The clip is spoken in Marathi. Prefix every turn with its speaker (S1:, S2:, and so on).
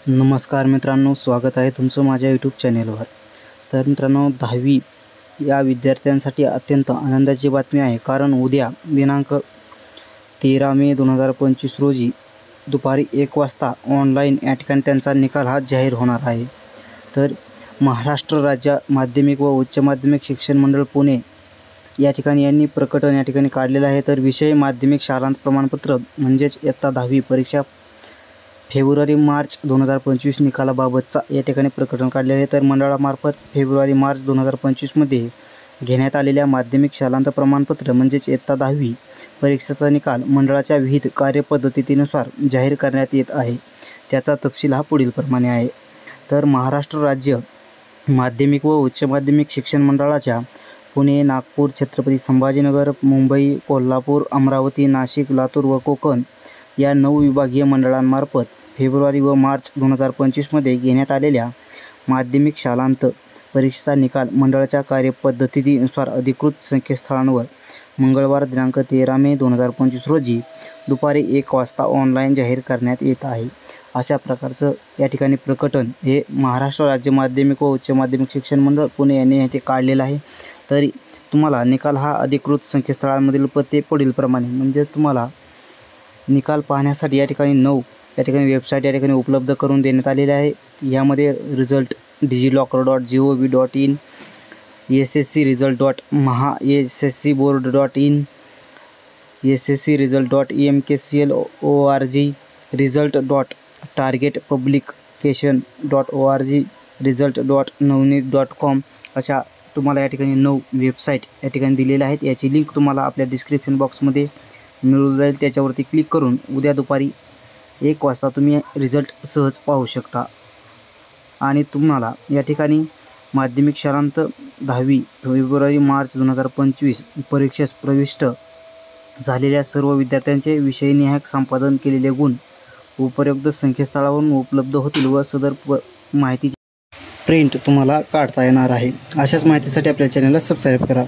S1: नमस्कार मित्रांनो, स्वागत आहे तुमचं माझ्या यूट्यूब चॅनेलवर। तर मित्रांनो, 10वी या विद्यार्थ्यांसाठी अत्यंत आनंदाची बातमी आहे, कारण उद्या दिनांक 13 मे 2025 रोजी दुपारी 1 वाजता ऑनलाईन या ठिकाणी त्यांचा निकाल हा जाहीर होणार आहे। तर महाराष्ट्र राज्य माध्यमिक व उच्च माध्यमिक शिक्षण मंडळ पुणे या ठिकाणी यांनी प्रकटन या ठिकाणी काढलेलं आहे। तर विषय माध्यमिक शालांत प्रमाणपत्र म्हणजेच इयत्ता 10वी परीक्षा फेब्रुवारी-मार्च 2025 निकालाबाबतचा या ठिकाणी प्रकटन काढले आहे। तर मंडळामार्फत फेब्रुवारी-मार्च 2025 मध्ये घेण्यात आलेल्या माध्यमिक शालांत प्रमाणपत्र म्हणजेच इयत्ता 10वी परीक्षेचा निकाल मंडळाच्या विहित कार्यपद्धतीनुसार जाहीर करण्यात येत आहे। त्याचा तपशील हा पुढीलप्रमाणे आहे। तर महाराष्ट्र राज्य माध्यमिक व उच्च माध्यमिक शिक्षण मंडळाच्या पुणे, नागपूर, छत्रपती संभाजीनगर, मुंबई, कोल्हापूर, अमरावती, नाशिक, लातूर व कोकण या 9 विभागीय मंडळांमार्फत फेब्रुवारी व मार्च 2025 मध्ये घेण्यात आलेल्या माध्यमिक शालांत परीक्षेचा निकाल मंडळाच्या कार्यपद्धतीनुसार अधिकृत संकेतस्थळांवर मंगळवार दिनांक 13 मे 2025 रोजी दुपारी 1 वाजता ऑनलाईन जाहीर करण्यात येत आहे। अशा प्रकारचं या ठिकाणी प्रकटन हे महाराष्ट्र राज्य माध्यमिक व उच्च माध्यमिक शिक्षण मंडळ पुणे यांनी येथे काढलेलं आहे। तरी तुम्हाला निकाल हा अधिकृत संकेतस्थळांमधील पत्ते पुढीलप्रमाणे म्हणजे तुम्हाला निकाल पाहण्यासाठी या ठिकाणी 9 या ठिकाणी वेबसाईट या ठिकाणी उपलब्ध करून देण्यात आलेले आहे। यामध्ये result digilocker.gov.in, sscresult.maha, sscboard.in, sscresult.emkcl.org, result.targetpublication.org, result.navneet.com अशा तुम्हाला या ठिकाणी 9 वेबसाईट या ठिकाणी दिलेल्या आहेत। याची लिंक तुम्हाला आपल्या डिस्क्रिप्शन बॉक्समध्ये मिळून जाईल। त्याच्यावरती क्लिक करून उद्या दुपारी 1 वाजता तुम्ही रिझल्ट सहज पाहू शकता। आणि तुम्हाला या ठिकाणी माध्यमिक शालांत 10वी फेब्रुवारी-मार्च 2025 परीक्षेस प्रविष्ट झालेल्या सर्व विद्यार्थ्यांचे विषयनिहाय संपादन केलेले गुण उपरोक्त संकेतस्थळावरून उपलब्ध होतील व सदर माहितीची प्रिंट तुम्हाला काढता येणार आहे। अशाच माहितीसाठी आपल्या चॅनलला सबस्क्राईब करा।